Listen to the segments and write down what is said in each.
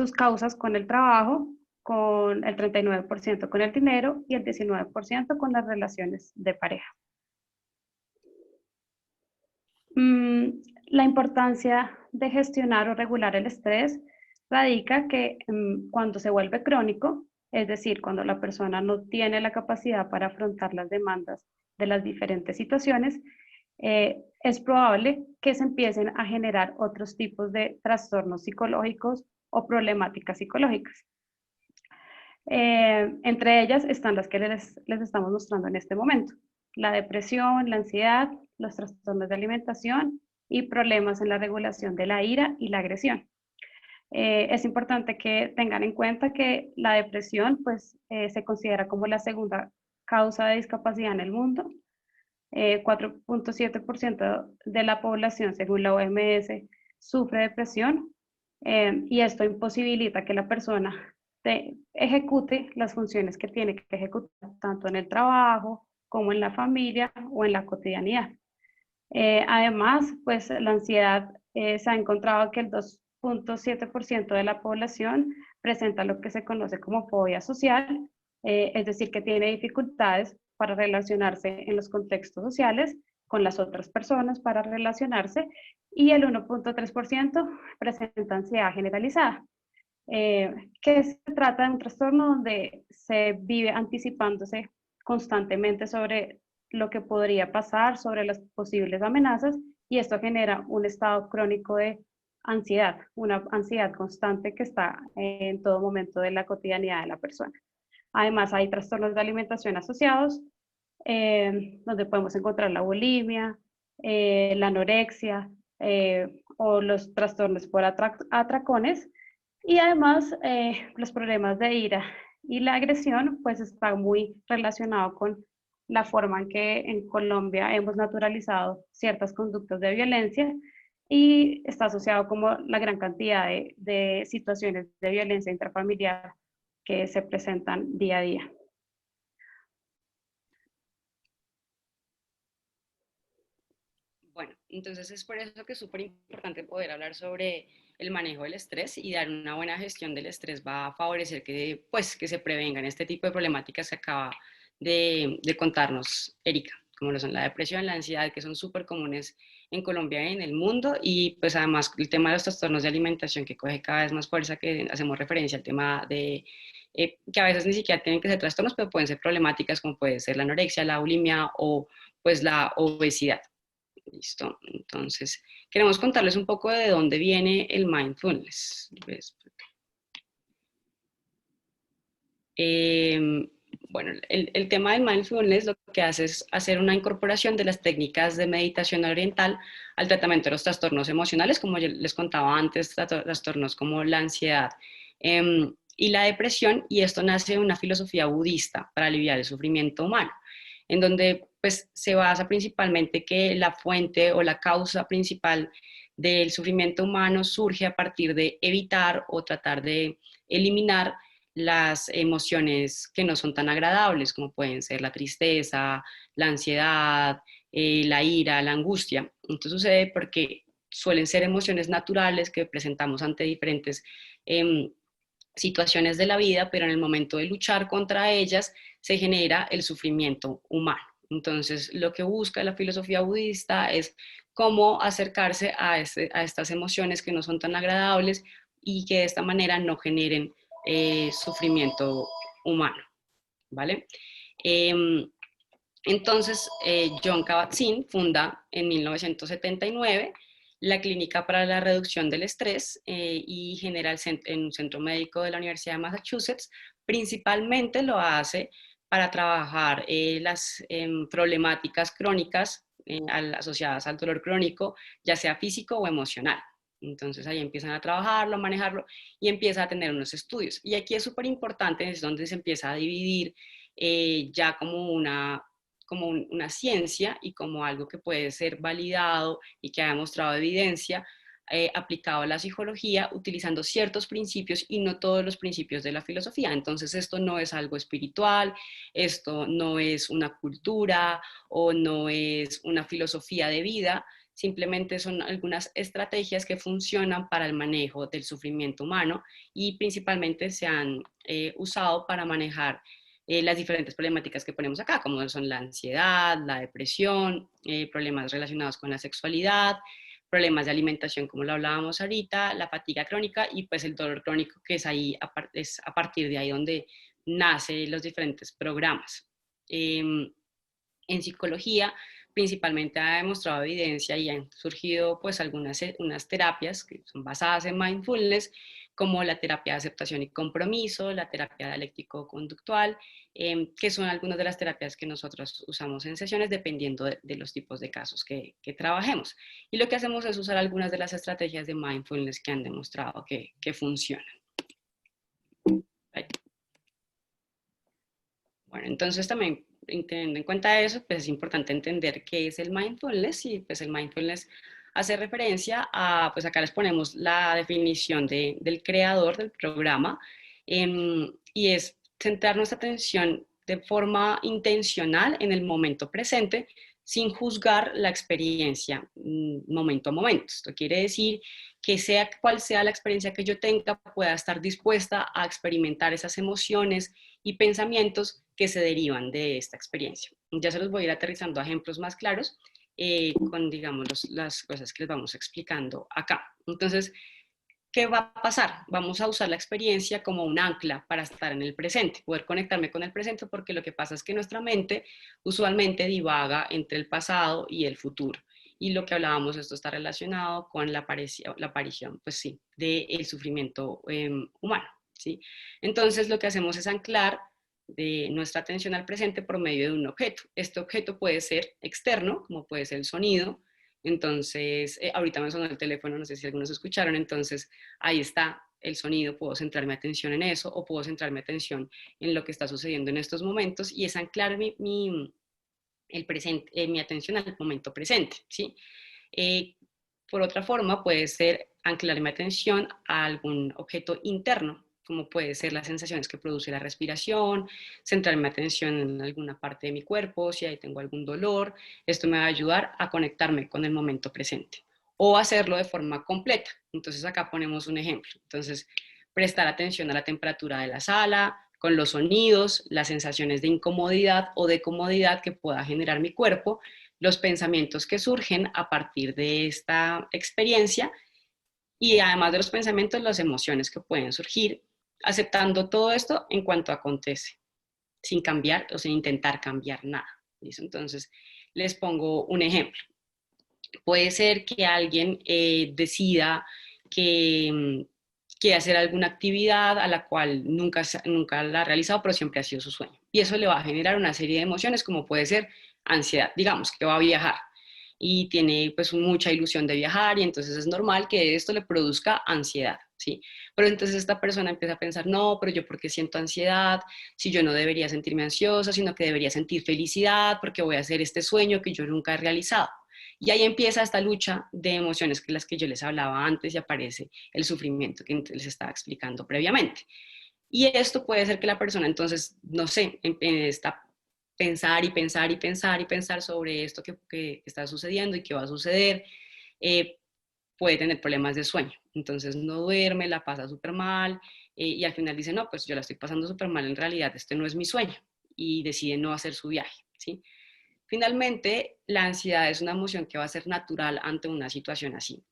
sus causas con el trabajo, con el 39% con el dinero y el 19% con las relaciones de pareja. La importancia de gestionar o regular el estrés radica que cuando se vuelve crónico, es decir, cuando la persona no tiene la capacidad para afrontar las demandas de las diferentes situaciones, es probable que se empiecen a generar otros tipos de trastornos psicológicos o problemáticas psicológicas. Entre ellas están las que les estamos mostrando en este momento: la depresión, la ansiedad, los trastornos de alimentación y problemas en la regulación de la ira y la agresión. Es importante que tengan en cuenta que la depresión pues, se considera como la segunda causa de discapacidad en el mundo. 4.7% de la población, según la OMS, sufre depresión, y esto imposibilita que la persona ejecute las funciones que tiene que ejecutar, tanto en el trabajo como en la familia o en la cotidianidad. Además, pues la ansiedad, se ha encontrado que el 2.7% de la población presenta lo que se conoce como fobia social, es decir, que tiene dificultades para relacionarse en los contextos sociales con las otras personas, para relacionarse, y el 1.3% presenta ansiedad generalizada, que se trata de un trastorno donde se vive anticipándose constantemente sobre lo que podría pasar, sobre las posibles amenazas, y esto genera un estado crónico de ansiedad, una ansiedad constante que está en todo momento de la cotidianidad de la persona. Además, hay trastornos de alimentación asociados, donde podemos encontrar la bulimia, la anorexia, o los trastornos por atracones. Y además, los problemas de ira y la agresión, pues está muy relacionado con la forma en que en Colombia hemos naturalizado ciertas conductas de violencia, y está asociado como la gran cantidad de situaciones de violencia intrafamiliar que se presentan día a día. Bueno, entonces es por eso que es súper importante poder hablar sobre el manejo del estrés, y dar una buena gestión del estrés va a favorecer que, pues, que se prevengan este tipo de problemáticas que acaba de contarnos Erika, como lo son la depresión, la ansiedad, que son súper comunes en Colombia y en el mundo, y pues además el tema de los trastornos de alimentación, que coge cada vez más fuerza, que hacemos referencia al tema de que a veces ni siquiera tienen que ser trastornos, pero pueden ser problemáticas como puede ser la anorexia, la bulimia o pues la obesidad. Listo. Entonces, queremos contarles un poco de dónde viene el mindfulness. Eh, bueno, el tema del mindfulness lo que hace es hacer una incorporación de las técnicas de meditación oriental al tratamiento de los trastornos emocionales, como yo les contaba antes, trastornos como la ansiedad y la depresión, y esto nace de una filosofía budista para aliviar el sufrimiento humano, en donde pues se basa principalmente que la fuente o la causa principal del sufrimiento humano surge a partir de evitar o tratar de eliminar las emociones que no son tan agradables, como pueden ser la tristeza, la ansiedad, la ira, la angustia. Esto sucede porque suelen ser emociones naturales que presentamos ante diferentes situaciones de la vida, pero en el momento de luchar contra ellas se genera el sufrimiento humano. Entonces, lo que busca la filosofía budista es cómo acercarse a estas emociones que no son tan agradables, y que de esta manera no generen sufrimiento humano, ¿vale? Eh, entonces, John Kabat-Zinn funda en 1979 la Clínica para la Reducción del Estrés, y genera en un centro médico de la Universidad de Massachusetts. Principalmente lo hace para trabajar las problemáticas crónicas asociadas al dolor crónico, ya sea físico o emocional. Entonces ahí empiezan a trabajarlo, a manejarlo, y empieza a tener unos estudios. Y aquí es súper importante, es donde se empieza a dividir ya como una ciencia y como algo que puede ser validado y que ha demostrado evidencia, aplicado a la psicología, utilizando ciertos principios y no todos los principios de la filosofía. Entonces esto no es algo espiritual, esto no es una cultura o no es una filosofía de vida, simplemente son algunas estrategias que funcionan para el manejo del sufrimiento humano y principalmente se han usado para manejar las diferentes problemáticas que ponemos acá, como son la ansiedad, la depresión, problemas relacionados con la sexualidad, problemas de alimentación, como lo hablábamos ahorita, la fatiga crónica y pues el dolor crónico, que es ahí, es a partir de ahí donde nacen los diferentes programas. En psicología, principalmente ha demostrado evidencia y han surgido pues unas terapias que son basadas en mindfulness, como la terapia de aceptación y compromiso, la terapia dialéctico-conductual, que son algunas de las terapias que nosotros usamos en sesiones dependiendo de los tipos de casos que trabajemos. Y lo que hacemos es usar algunas de las estrategias de mindfulness que han demostrado que funcionan. Bueno, entonces también teniendo en cuenta eso, pues es importante entender qué es el mindfulness y pues el mindfulness hace referencia a, pues acá les ponemos la definición del creador del programa y es centrar nuestra atención de forma intencional en el momento presente sin juzgar la experiencia momento a momento. Esto quiere decir que sea cual sea la experiencia que yo tenga, pueda estar dispuesta a experimentar esas emociones y pensamientos que se derivan de esta experiencia. Ya se los voy a ir aterrizando a ejemplos más claros con, digamos, las cosas que les vamos explicando acá. Entonces, ¿qué va a pasar? Vamos a usar la experiencia como un ancla para estar en el presente, poder conectarme con el presente, porque lo que pasa es que nuestra mente usualmente divaga entre el pasado y el futuro. Y lo que hablábamos, esto está relacionado con la aparición, pues sí, del sufrimiento humano, ¿sí? Entonces, lo que hacemos es anclar de nuestra atención al presente por medio de un objeto. Este objeto puede ser externo, como puede ser el sonido. Entonces, ahorita me sonó el teléfono, no sé si algunos escucharon, entonces ahí está el sonido, puedo centrar mi atención en eso o puedo centrar mi atención en lo que está sucediendo en estos momentos y es anclar el presente, mi atención al momento presente, ¿sí? Por otra forma, puede ser anclar mi atención a algún objeto interno, como puede ser las sensaciones que produce la respiración, centrar mi atención en alguna parte de mi cuerpo, si ahí tengo algún dolor, esto me va a ayudar a conectarme con el momento presente o hacerlo de forma completa. Entonces acá ponemos un ejemplo. Entonces, prestar atención a la temperatura de la sala, con los sonidos, las sensaciones de incomodidad o de comodidad que pueda generar mi cuerpo, los pensamientos que surgen a partir de esta experiencia y además de los pensamientos, las emociones que pueden surgir, aceptando todo esto en cuanto acontece, sin cambiar o sin intentar cambiar nada. ¿Listo? Entonces, les pongo un ejemplo. Puede ser que alguien decida que quiere hacer alguna actividad a la cual nunca la ha realizado, pero siempre ha sido su sueño. Y eso le va a generar una serie de emociones, como puede ser ansiedad, digamos, que va a viajar y tiene pues mucha ilusión de viajar y entonces es normal que esto le produzca ansiedad, ¿sí? Pero entonces esta persona empieza a pensar, no, pero yo ¿por qué siento ansiedad? Si yo no debería sentirme ansiosa, sino que debería sentir felicidad porque voy a hacer este sueño que yo nunca he realizado. Y ahí empieza esta lucha de emociones que las que yo les hablaba antes y aparece el sufrimiento que les estaba explicando previamente. Y esto puede ser que la persona entonces, no sé, está pensar y pensar y pensar y pensar sobre esto que está sucediendo y que va a suceder, eh, puede tener problemas de sueño. Entonces no duerme, la pasa súper mal y al final dice, no, pues yo la estoy pasando súper mal, en realidad este no es mi sueño y decide no hacer su viaje, ¿sí? Finalmente, la ansiedad es una emoción que va a ser natural ante una situación así.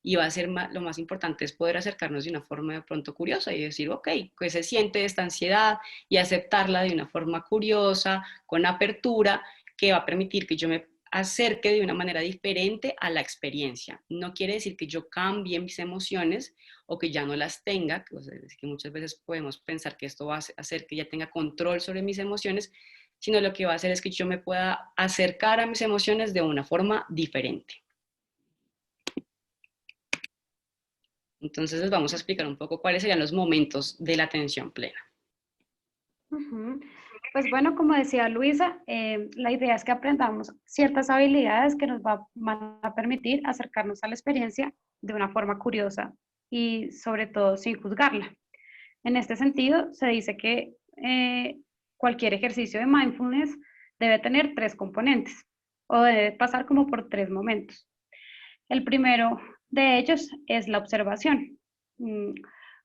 Y va a ser lo más importante es poder acercarnos de una forma de pronto curiosa y decir, ok, ¿qué se siente esta ansiedad? Y aceptarla de una forma curiosa, con apertura, que va a permitir que yo me acerque de una manera diferente a la experiencia. No quiere decir que yo cambie mis emociones o que ya no las tenga, que muchas veces podemos pensar que esto va a hacer que ya tenga control sobre mis emociones, sino lo que va a hacer es que yo me pueda acercar a mis emociones de una forma diferente. Entonces les vamos a explicar un poco cuáles serían los momentos de la atención plena. Pues bueno, como decía Luisa, la idea es que aprendamos ciertas habilidades que van a permitir acercarnos a la experiencia de una forma curiosa y sobre todo sin juzgarla. En este sentido, se dice que cualquier ejercicio de mindfulness debe tener tres componentes o debe pasar como por tres momentos. El primero de ellos es la observación.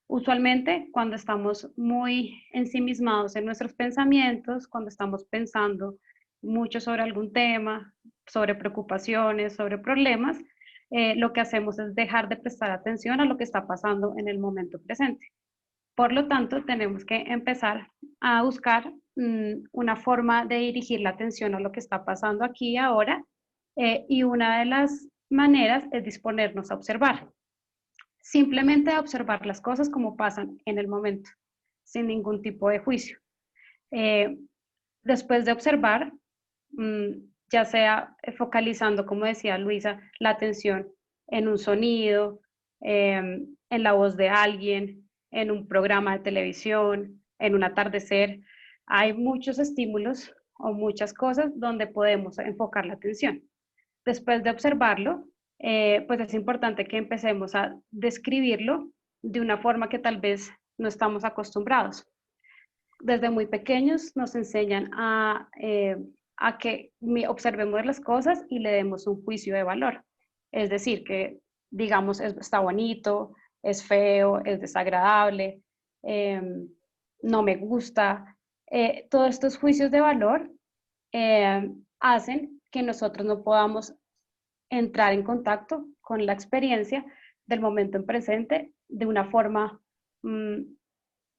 Usualmente cuando estamos muy ensimismados en nuestros pensamientos, cuando estamos pensando mucho sobre algún tema, sobre preocupaciones, sobre problemas, lo que hacemos es dejar de prestar atención a lo que está pasando en el momento presente. Por lo tanto, tenemos que empezar a buscar una forma de dirigir la atención a lo que está pasando aquí y ahora, y una de las maneras es disponernos a observar. Simplemente a observar las cosas como pasan en el momento, sin ningún tipo de juicio. Eh, Después de observar, mm, ya sea focalizando, como decía Luisa, la atención en un sonido, en la voz de alguien, en un programa de televisión, en un atardecer. Hay muchos estímulos o muchas cosas donde podemos enfocar la atención. Después de observarlo, pues es importante que empecemos a describirlo de una forma que tal vez no estamos acostumbrados. Desde muy pequeños nos enseñan a que observemos las cosas y le demos un juicio de valor. Es decir, que digamos, está bonito, es feo, es desagradable, eh, no me gusta. Todos estos juicios de valor hacen que nosotros no podamos entrar en contacto con la experiencia del momento en presente de una forma mmm,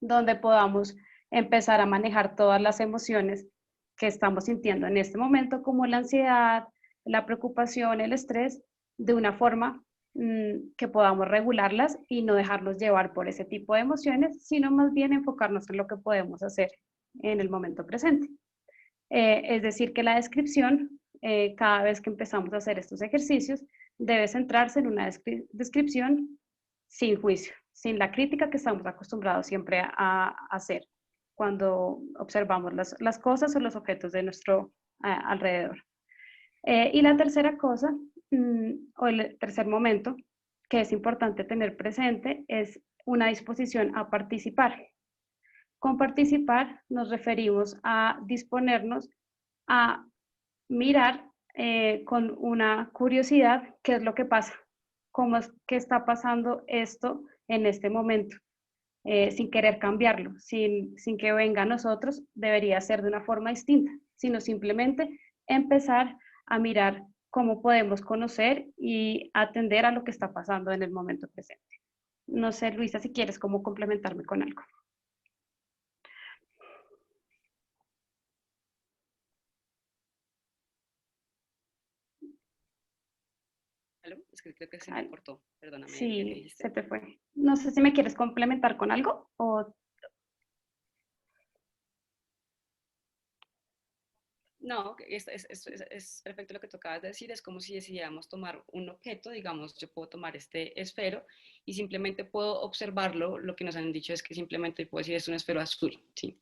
donde podamos empezar a manejar todas las emociones que estamos sintiendo en este momento, como la ansiedad, la preocupación, el estrés, de una forma que podamos regularlas y no dejarnos llevar por ese tipo de emociones, sino más bien enfocarnos en lo que podemos hacer en el momento presente. Es decir, que la descripción, cada vez que empezamos a hacer estos ejercicios, debe centrarse en una descripción sin juicio, sin la crítica que estamos acostumbrados siempre a hacer cuando observamos las cosas o los objetos de nuestro alrededor. Y la tercera cosa, o el tercer momento que es importante tener presente es una disposición a participar. Con participar nos referimos a disponernos a mirar con una curiosidad qué es lo que pasa, cómo es que está pasando esto en este momento, sin querer cambiarlo, sin que venga a nosotros, debería ser de una forma distinta, sino simplemente empezar a mirar cómo podemos conocer y atender a lo que está pasando en el momento presente. No sé, Luisa, si quieres cómo complementarme con algo. Es que creo que se me cortó, perdóname, Erika, ¿qué Sí, dijiste? se te fue. No sé si me quieres complementar con algo o... No, es perfecto lo que tú acabas de decir, es como si decidiéramos tomar un objeto, digamos, yo puedo tomar este esfero y simplemente puedo observarlo, lo que nos han dicho es que simplemente puedo decir es un esfero azul, ¿sí?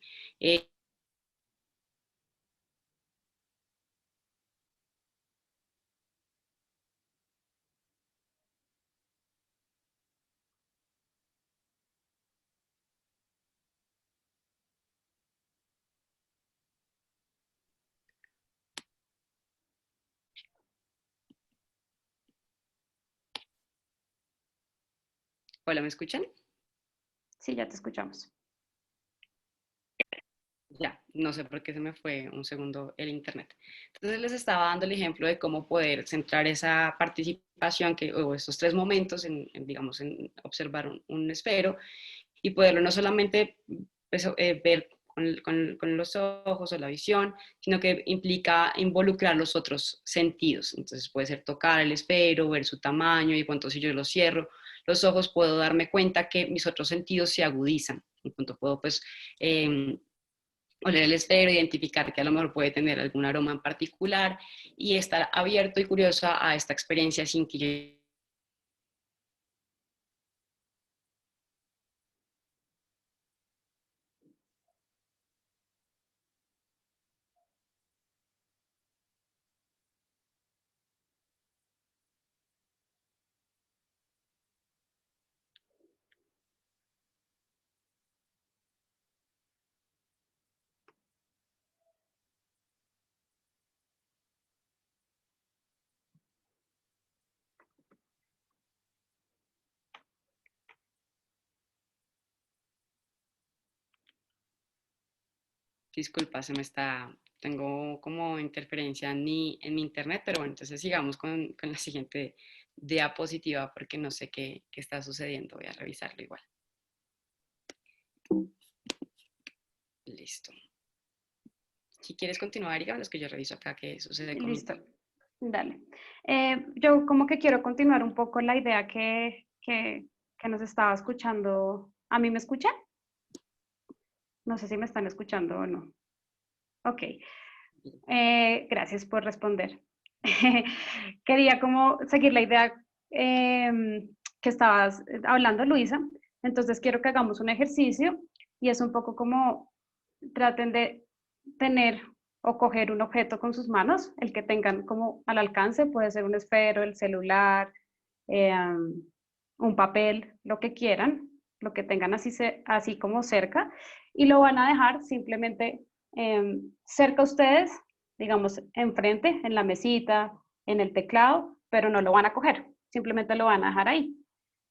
Hola, ¿me escuchan? Sí, ya te escuchamos. Ya, no sé por qué se me fue un segundo el internet. Entonces les estaba dando el ejemplo de cómo poder centrar esa participación o estos tres momentos digamos, en observar un esfero y poderlo no solamente pues, ver con los ojos o la visión, sino que implica involucrar los otros sentidos. Entonces puede ser tocar el esfero, ver su tamaño y cuando si yo lo cierro, los ojos puedo darme cuenta que mis otros sentidos se agudizan. En cuanto puedo pues oler el esfero, identificar que a lo mejor puede tener algún aroma en particular y estar abierto y curioso a esta experiencia sin que yo... Disculpa, tengo como interferencia en mi internet, pero bueno, entonces sigamos con la siguiente diapositiva porque no sé qué está sucediendo. Voy a revisarlo igual. Listo. Si quieres continuar, Erika, es que yo reviso acá qué sucede con mi Listo, internet. dale. Yo como que quiero continuar un poco la idea que nos estaba escuchando. ¿A mí me escuchan? No sé si me están escuchando o no. Ok, gracias por responder. Quería como seguir la idea que estabas hablando, Luisa. Entonces quiero que hagamos un ejercicio y es un poco como traten de tener o coger un objeto con sus manos, el que tengan como al alcance, puede ser un esfero, el celular, eh, un papel, lo que quieran, lo que tengan así como cerca, y lo van a dejar simplemente cerca a ustedes, digamos, enfrente, en la mesita, en el teclado, pero no lo van a coger, simplemente lo van a dejar ahí.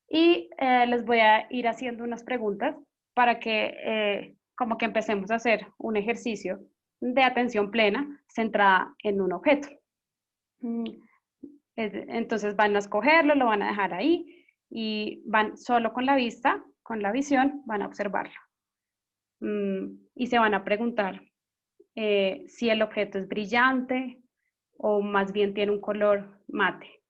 Y les voy a ir haciendo unas preguntas para que como que empecemos a hacer un ejercicio de atención plena centrada en un objeto. Mm, Entonces van a escogerlo, lo van a dejar ahí y van solo con la vista, con la visión, van a observarlo. Y se van a preguntar si el objeto es brillante o más bien tiene un color mate.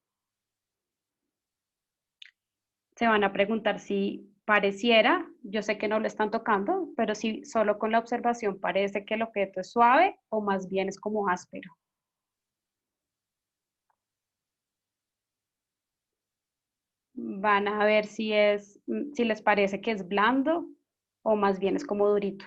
Se van a preguntar si pareciera, yo sé que no lo están tocando, pero si solo con la observación parece que el objeto es suave o más bien es como áspero. Van a ver si les parece que es blando o más bien es como durito.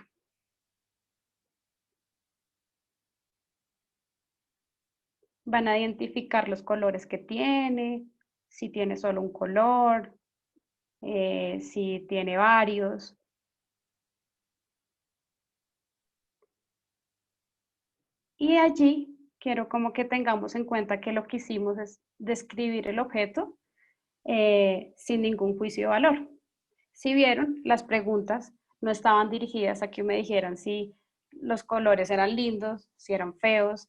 Van a identificar los colores que tiene, si tiene solo un color, si tiene varios. Y allí quiero como que tengamos en cuenta que lo que hicimos es describir el objeto sin ningún juicio de valor. Si vieron, las preguntas no estaban dirigidas a que me dijeran si los colores eran lindos, si eran feos,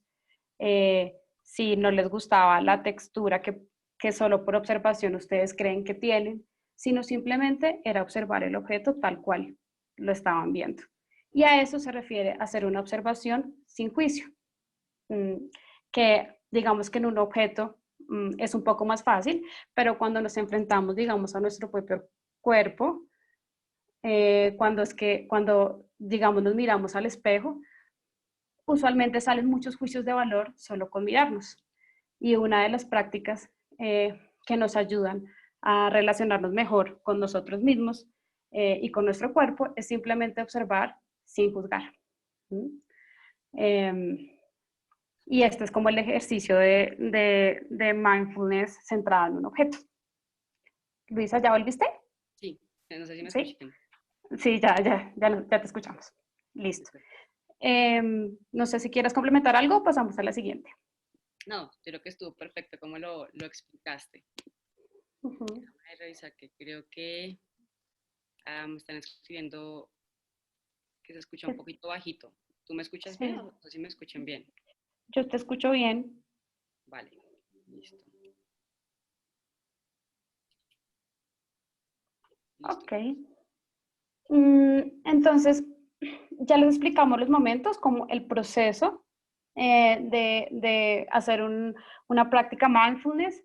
si no les gustaba la textura que solo por observación ustedes creen que tienen, sino simplemente era observar el objeto tal cual lo estaban viendo. Y a eso se refiere hacer una observación sin juicio, que digamos que en un objeto es un poco más fácil, pero cuando nos enfrentamos, digamos, a nuestro propio cuerpo, cuando, digamos, nos miramos al espejo, usualmente salen muchos juicios de valor solo con mirarnos. Y una de las prácticas que nos ayudan a relacionarnos mejor con nosotros mismos y con nuestro cuerpo es simplemente observar sin juzgar. ¿Sí? Y este es como el ejercicio de mindfulness centrado en un objeto. Luisa, ¿ya volviste? Sí, no sé si me Sí, escuchan. sí, ya te escuchamos. Listo. No sé si quieres complementar algo, pasamos a la siguiente. No, yo creo que estuvo perfecto como lo explicaste. Uh -huh. Voy a revisar que creo que me están escribiendo que se escucha un poquito bajito. ¿Tú me escuchas bien Sí, o no sé si me escuchan bien? yo te escucho bien. Vale, listo. Listo. Ok. Entonces, ya les explicamos los momentos, como el proceso de hacer una práctica mindfulness,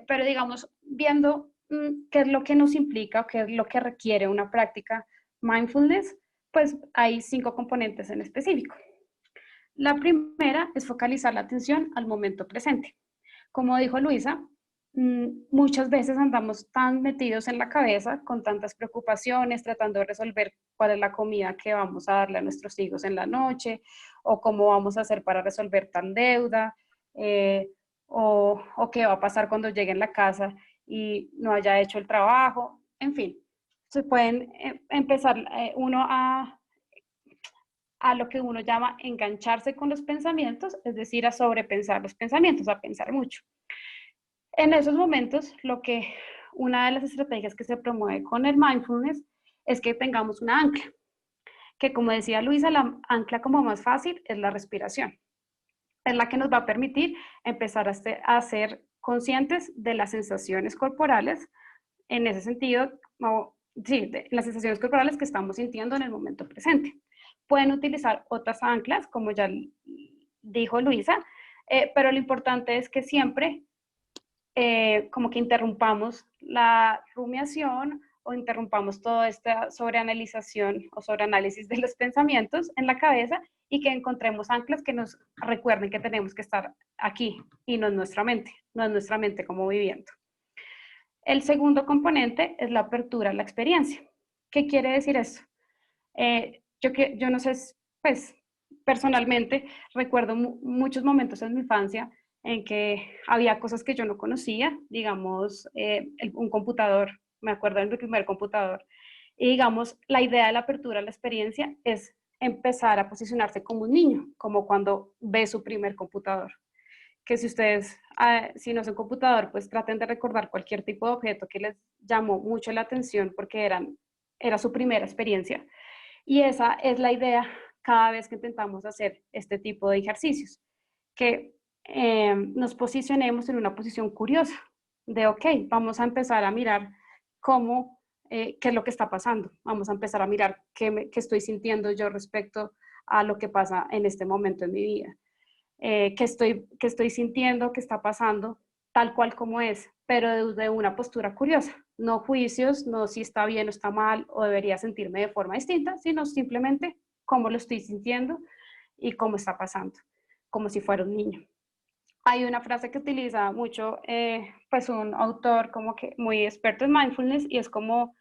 pero digamos, viendo qué es lo que nos implica o qué es lo que requiere una práctica mindfulness, pues hay 5 componentes en específico. La primera es focalizar la atención al momento presente. Como dijo Luisa, muchas veces andamos tan metidos en la cabeza con tantas preocupaciones, tratando de resolver cuál es la comida que vamos a darle a nuestros hijos en la noche, o cómo vamos a hacer para resolver tal deuda, eh, o qué va a pasar cuando llegue a la casa y no haya hecho el trabajo. En fin, se pueden empezar uno a lo que uno llama engancharse con los pensamientos, es decir, a sobrepensar los pensamientos, a pensar mucho. En esos momentos, una de las estrategias que se promueve con el mindfulness es que tengamos una ancla, que como decía Luisa, la ancla como más fácil es la respiración. Es la que nos va a permitir empezar a ser conscientes de las sensaciones corporales, en ese sentido, sí, de las sensaciones corporales que estamos sintiendo en el momento presente. Pueden utilizar otras anclas, como ya dijo Luisa, pero lo importante es que siempre como que interrumpamos la rumiación o interrumpamos toda esta sobreanalización o sobreanálisis de los pensamientos en la cabeza y que encontremos anclas que nos recuerden que tenemos que estar aquí y no en nuestra mente, no en nuestra mente como viviendo. El segundo componente es la apertura a la experiencia. ¿Qué quiere decir eso? Yo no sé, pues personalmente recuerdo muchos momentos en mi infancia en que había cosas que yo no conocía, digamos, un computador, me acuerdo de mi primer computador, y digamos, la idea de la apertura a la experiencia es empezar a posicionarse como un niño, como cuando ve su primer computador. Que si ustedes, si no es un computador, pues traten de recordar cualquier tipo de objeto que les llamó mucho la atención porque era su primera experiencia. Y esa es la idea cada vez que intentamos hacer este tipo de ejercicios, que nos posicionemos en una posición curiosa, de ok, vamos a empezar a mirar cómo, qué es lo que está pasando, vamos a empezar a mirar qué estoy sintiendo yo respecto a lo que pasa en este momento en mi vida, qué estoy sintiendo, qué está pasando, tal cual como es, pero desde una postura curiosa, no juicios, no si está bien o está mal o debería sentirme de forma distinta, sino simplemente cómo lo estoy sintiendo y cómo está pasando, como si fuera un niño. Hay una frase que utiliza mucho pues un autor como que muy experto en mindfulness y es como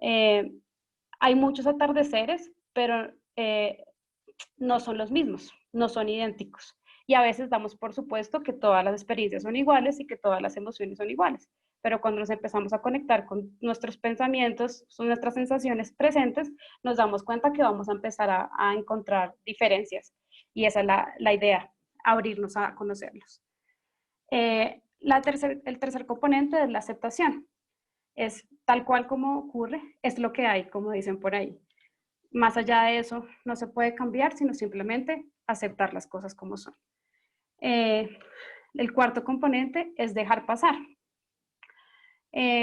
eh, hay muchos atardeceres, pero no son los mismos, no son idénticos. Y a veces damos por supuesto que todas las experiencias son iguales y que todas las emociones son iguales. Pero cuando nos empezamos a conectar con nuestros pensamientos, son nuestras sensaciones presentes, nos damos cuenta que vamos a empezar a encontrar diferencias. Y esa es la idea, abrirnos a conocerlos. El tercer componente es la aceptación. Es tal cual como ocurre, es lo que hay, como dicen por ahí. Más allá de eso, no se puede cambiar, sino simplemente aceptar las cosas como son. Eh, el cuarto componente es dejar pasar.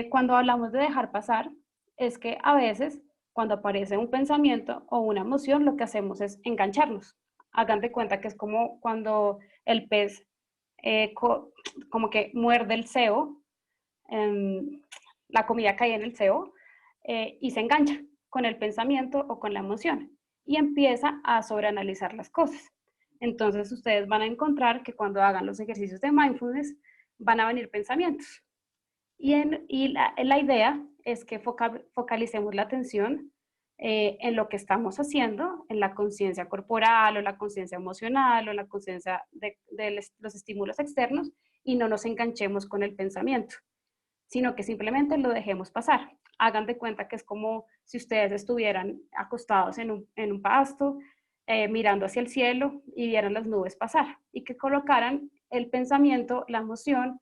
Cuando hablamos de dejar pasar, es que a veces cuando aparece un pensamiento o una emoción, lo que hacemos es engancharnos. Hagan de cuenta que es como cuando el pez como que muerde el cebo, la comida cae en el cebo y se engancha con el pensamiento o con la emoción y empieza a sobreanalizar las cosas. Entonces ustedes van a encontrar que cuando hagan los ejercicios de mindfulness van a venir pensamientos. Y la idea es que focalicemos la atención en lo que estamos haciendo, en la conciencia corporal o la conciencia emocional o la conciencia de los estímulos externos y no nos enganchemos con el pensamiento, sino que simplemente lo dejemos pasar. Hagan de cuenta que es como si ustedes estuvieran acostados en un pasto, mirando hacia el cielo y vieran las nubes pasar y que colocaran el pensamiento, la emoción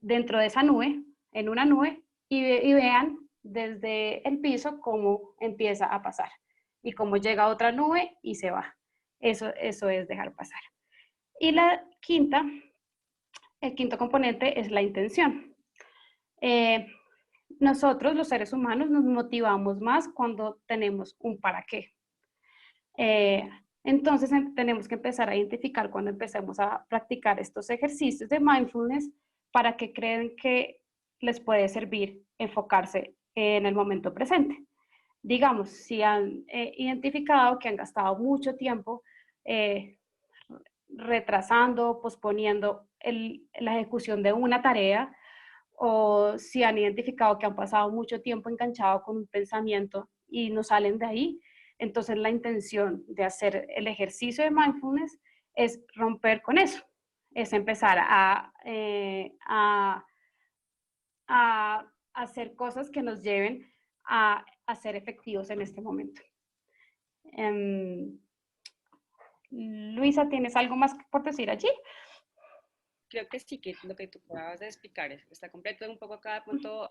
dentro de esa nube, en una nube, y vean desde el piso cómo empieza a pasar y cómo llega otra nube y se va. Eso es dejar pasar. Y el quinto componente es la intención. Eh, nosotros, los seres humanos, nos motivamos más cuando tenemos un para qué. Entonces tenemos que empezar a identificar cuando empecemos a practicar estos ejercicios de mindfulness para que creen que les puede servir enfocarse en el momento presente. Digamos, si han identificado que han gastado mucho tiempo retrasando, posponiendo la ejecución de una tarea, o si han identificado que han pasado mucho tiempo enganchado con un pensamiento y no salen de ahí, entonces la intención de hacer el ejercicio de mindfulness es romper con eso, es empezar a hacer cosas que nos lleven a ser efectivos en este momento. Luisa, ¿tienes algo más por decir allí? Creo que sí, que lo que tú acabas de explicar está completo. Un poco cada punto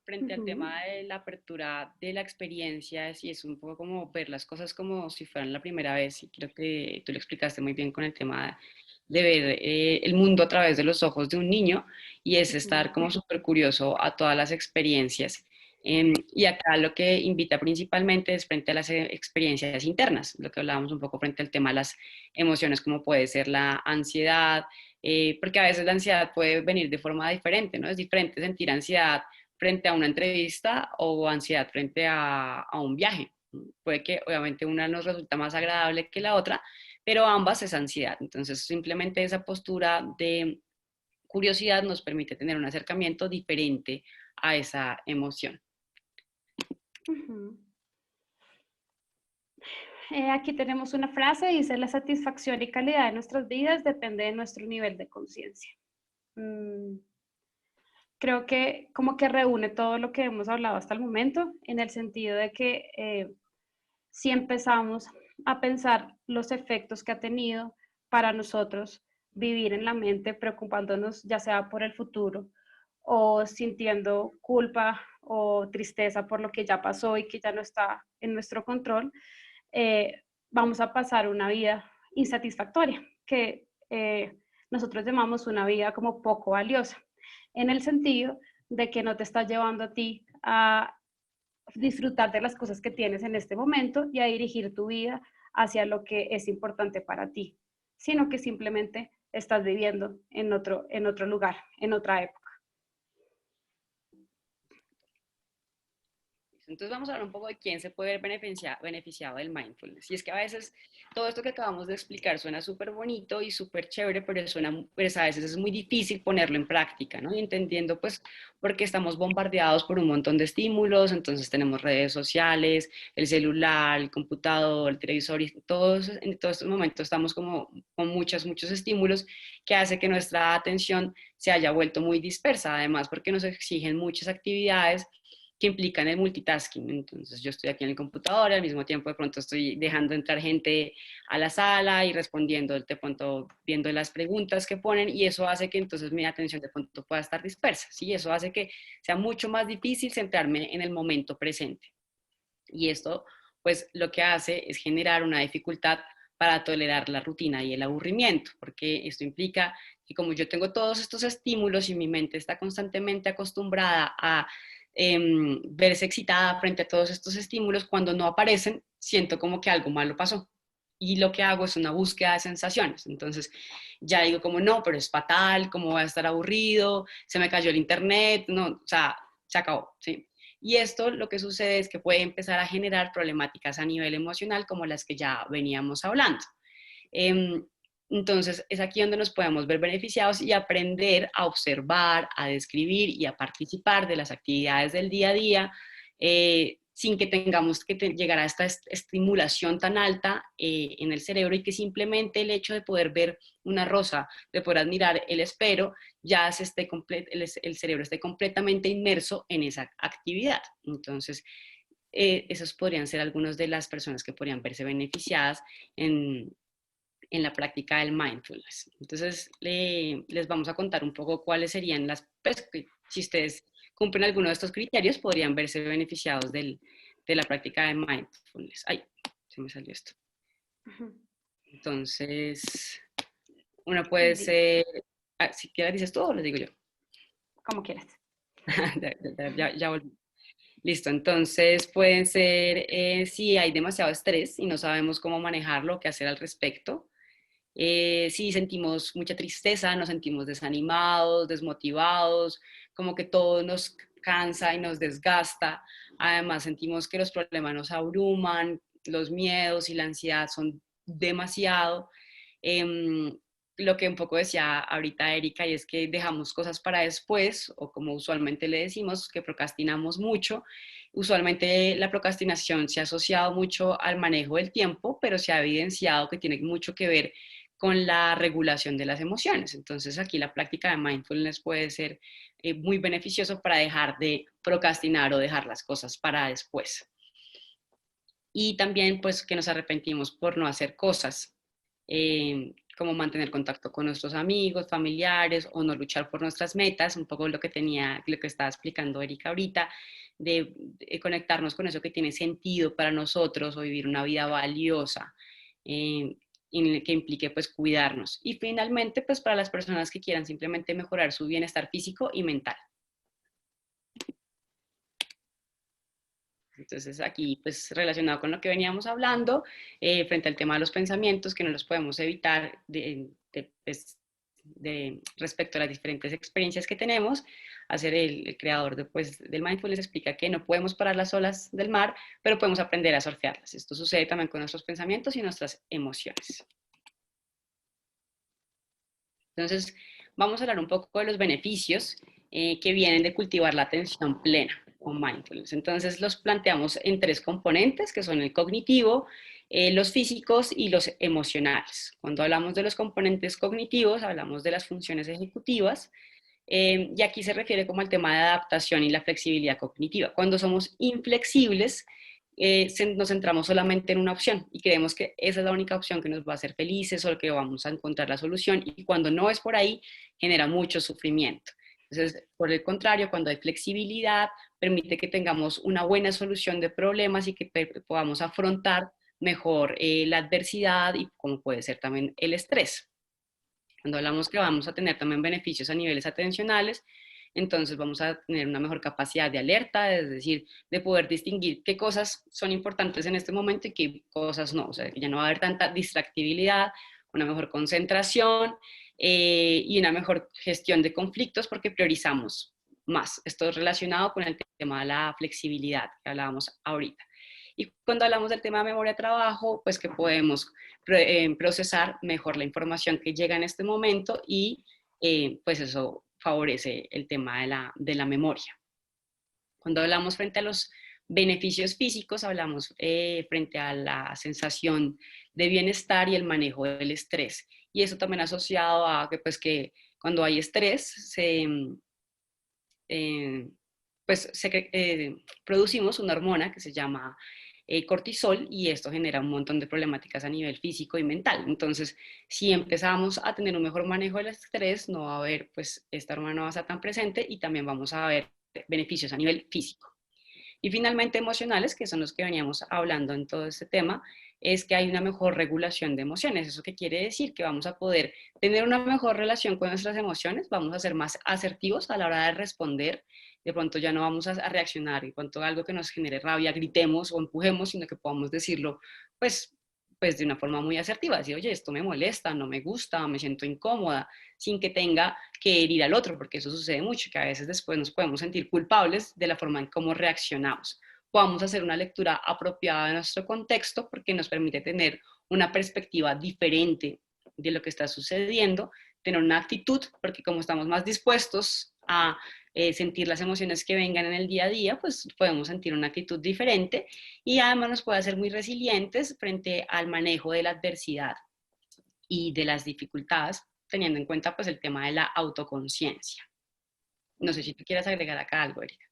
frente al tema de la apertura de la experiencia, sí es un poco como ver las cosas como si fueran la primera vez, y creo que tú lo explicaste muy bien con el tema de ver el mundo a través de los ojos de un niño, y es estar como súper curioso a todas las experiencias. Y acá lo que invita principalmente es frente a las experiencias internas, lo que hablábamos un poco frente al tema de las emociones, como puede ser la ansiedad, porque a veces la ansiedad puede venir de forma diferente, ¿no? Es diferente sentir ansiedad frente a una entrevista o ansiedad frente a un viaje. Puede que obviamente una nos resulta más agradable que la otra, pero ambas es ansiedad. Entonces simplemente esa postura de curiosidad nos permite tener un acercamiento diferente a esa emoción. Aquí tenemos una frase, dice: la satisfacción y calidad de nuestras vidas depende de nuestro nivel de conciencia. Creo que como que reúne todo lo que hemos hablado hasta el momento, en el sentido de que si empezamos a pensar los efectos que ha tenido para nosotros vivir en la mente, preocupándonos ya sea por el futuro o sintiendo culpa o tristeza por lo que ya pasó y que ya no está en nuestro control, vamos a pasar una vida insatisfactoria, que nosotros llamamos una vida como poco valiosa, en el sentido de que no te está llevando a ti a disfrutar de las cosas que tienes en este momento y a dirigir tu vida hacia lo que es importante para ti, sino que simplemente estás viviendo en otro lugar, en otra época. Entonces vamos a hablar un poco de quién se puede ver beneficiado del mindfulness. Y es que a veces todo esto que acabamos de explicar suena súper bonito y súper chévere, pero pues a veces es muy difícil ponerlo en práctica, ¿no? Y entendiendo pues porque estamos bombardeados por un montón de estímulos, entonces tenemos redes sociales, el celular, el computador, el televisor, y todos, en todos estos momentos estamos como con muchos estímulos que hace que nuestra atención se haya vuelto muy dispersa, además porque nos exigen muchas actividades que implican el multitasking. Entonces yo estoy aquí en el computador, al mismo tiempo de pronto estoy dejando entrar gente a la sala y respondiendo, de pronto viendo las preguntas que ponen, y eso hace que entonces mi atención de pronto pueda estar dispersa, ¿sí? Eso hace que sea mucho más difícil centrarme en el momento presente. Y esto pues lo que hace es generar una dificultad para tolerar la rutina y el aburrimiento, porque esto implica que como yo tengo todos estos estímulos y mi mente está constantemente acostumbrada a verse excitada frente a todos estos estímulos, cuando no aparecen, siento como que algo malo pasó. Y lo que hago es una búsqueda de sensaciones. Entonces ya digo como no, pero es fatal, cómo voy a estar aburrido, se me cayó el internet, no, o sea, se acabó, ¿sí? Y esto lo que sucede es que puede empezar a generar problemáticas a nivel emocional como las que ya veníamos hablando. Entonces, es aquí donde nos podemos ver beneficiados y aprender a observar, a describir y a participar de las actividades del día a día, sin que tengamos que llegar a esta estimulación tan alta en el cerebro, y que simplemente el hecho de poder ver una rosa, de poder admirar el espero, ya el cerebro esté completamente inmerso en esa actividad. Entonces, esos podrían ser algunas de las personas que podrían verse beneficiadas en la práctica del mindfulness. Entonces, les vamos a contar un poco cuáles serían pues, si ustedes cumplen alguno de estos criterios, podrían verse beneficiados de la práctica de mindfulness. Ay, se me salió esto. Entonces, una puede ser, si quieres dices tú o lo digo yo. Como quieras. ya volví. Listo, entonces pueden ser si hay demasiado estrés y no sabemos cómo manejarlo, qué hacer al respecto. Si sentimos mucha tristeza, nos sentimos desanimados, desmotivados, como que todo nos cansa y nos desgasta. Además, sentimos que los problemas nos abruman, los miedos y la ansiedad son demasiado. Lo que un poco decía ahorita Erika, y es que dejamos cosas para después, o como usualmente le decimos, que procrastinamos mucho. Usualmente la procrastinación se ha asociado mucho al manejo del tiempo, pero se ha evidenciado que tiene mucho que ver con la regulación de las emociones. Entonces aquí la práctica de mindfulness puede ser muy beneficioso para dejar de procrastinar o dejar las cosas para después. Y también pues que nos arrepentimos por no hacer cosas, como mantener contacto con nuestros amigos, familiares o no luchar por nuestras metas, un poco lo que estaba explicando Erika ahorita, de conectarnos con eso que tiene sentido para nosotros o vivir una vida valiosa, en el que implique pues cuidarnos. Y finalmente pues para las personas que quieran simplemente mejorar su bienestar físico y mental. Entonces aquí, pues relacionado con lo que veníamos hablando, frente al tema de los pensamientos, que no los podemos evitar pues, respecto a las diferentes experiencias que tenemos, hacer el creador del mindfulness explica que no podemos parar las olas del mar, pero podemos aprender a surfearlas. Esto sucede también con nuestros pensamientos y nuestras emociones. Entonces, vamos a hablar un poco de los beneficios que vienen de cultivar la atención plena o mindfulness. Entonces, los planteamos en tres componentes, que son el cognitivo, los físicos y los emocionales. Cuando hablamos de los componentes cognitivos, hablamos de las funciones ejecutivas, y aquí se refiere como al tema de adaptación y la flexibilidad cognitiva. Cuando somos inflexibles, nos centramos solamente en una opción y creemos que esa es la única opción que nos va a hacer felices o que vamos a encontrar la solución, y cuando no es por ahí, genera mucho sufrimiento. Entonces, por el contrario, cuando hay flexibilidad, permite que tengamos una buena solución de problemas y que podamos afrontar mejor la adversidad y como puede ser también el estrés. Cuando hablamos que vamos a tener también beneficios a niveles atencionales, entonces vamos a tener una mejor capacidad de alerta, es decir, de poder distinguir qué cosas son importantes en este momento y qué cosas no. O sea, que ya no va a haber tanta distractibilidad, una mejor concentración y una mejor gestión de conflictos porque priorizamos más. Esto es relacionado con el tema de la flexibilidad que hablábamos ahorita. Y cuando hablamos del tema de memoria de trabajo, pues que podemos procesar mejor la información que llega en este momento y pues eso favorece el tema de la memoria. Cuando hablamos frente a los beneficios físicos, hablamos frente a la sensación de bienestar y el manejo del estrés. Y eso también asociado a que, pues, que cuando hay estrés, producimos una hormona que se llama cortisol, y esto genera un montón de problemáticas a nivel físico y mental. Entonces, si empezamos a tener un mejor manejo del estrés, no va a haber, pues, esta hormona no va a estar tan presente y también vamos a ver beneficios a nivel físico. Y finalmente emocionales, que son los que veníamos hablando en todo este tema, es que hay una mejor regulación de emociones. ¿Eso qué quiere decir? Que vamos a poder tener una mejor relación con nuestras emociones, vamos a ser más asertivos a la hora de responder, de pronto ya no vamos a reaccionar y cuanto algo que nos genere rabia, gritemos o empujemos, sino que podamos decirlo, pues de una forma muy asertiva, decir, oye, esto me molesta, no me gusta, me siento incómoda, sin que tenga que herir al otro, porque eso sucede mucho, que a veces después nos podemos sentir culpables de la forma en cómo reaccionamos. Podamos hacer una lectura apropiada de nuestro contexto porque nos permite tener una perspectiva diferente de lo que está sucediendo, tener una actitud, porque como estamos más dispuestos a sentir las emociones que vengan en el día a día, pues podemos sentir una actitud diferente y además nos puede hacer muy resilientes frente al manejo de la adversidad y de las dificultades, teniendo en cuenta pues el tema de la autoconciencia. No sé si tú quieras agregar acá algo, Erika.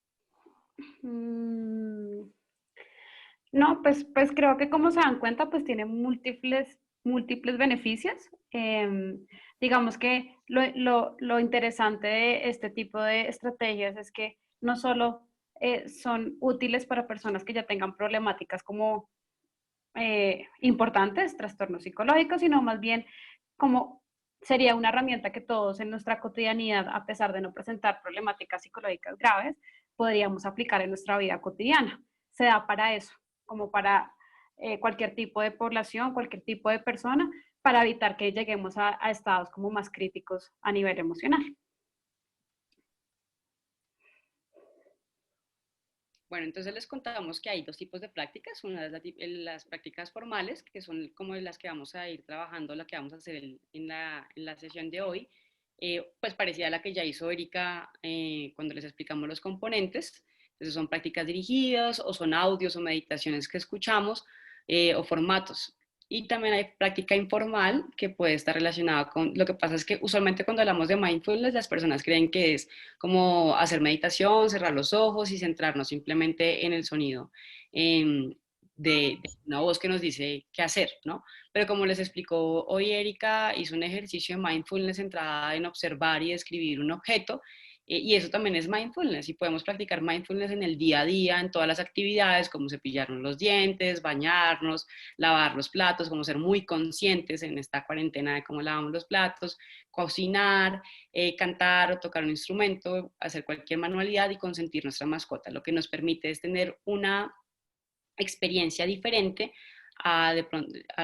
No, pues creo que como se dan cuenta, pues tiene múltiples beneficios. Digamos que lo interesante de este tipo de estrategias es que no solo son útiles para personas que ya tengan problemáticas como importantes, trastornos psicológicos, sino más bien como sería una herramienta que todos en nuestra cotidianidad, a pesar de no presentar problemáticas psicológicas graves, podríamos aplicar en nuestra vida cotidiana. Se da para eso, como para cualquier tipo de población, cualquier tipo de persona, para evitar que lleguemos a estados como más críticos a nivel emocional. Bueno, entonces les contamos que hay dos tipos de prácticas. Una es las prácticas formales, que son como las que vamos a ir trabajando, la que vamos a hacer en la sesión de hoy, pues parecida a la que ya hizo Erika cuando les explicamos los componentes. Entonces son prácticas dirigidas o son audios o meditaciones que escuchamos o formatos. Y también hay práctica informal que puede estar relacionada con, lo que pasa es que usualmente cuando hablamos de mindfulness las personas creen que es como hacer meditación, cerrar los ojos y centrarnos simplemente en el sonido. de una voz que nos dice qué hacer, ¿no? Pero como les explicó hoy Erika, hizo un ejercicio de mindfulness centrada en observar y describir un objeto, y eso también es mindfulness, y podemos practicar mindfulness en el día a día, en todas las actividades, como cepillarnos los dientes, bañarnos, lavar los platos, como ser muy conscientes en esta cuarentena de cómo lavamos los platos, cocinar, cantar o tocar un instrumento, hacer cualquier manualidad y consentir nuestra mascota. Lo que nos permite es tener una experiencia diferente a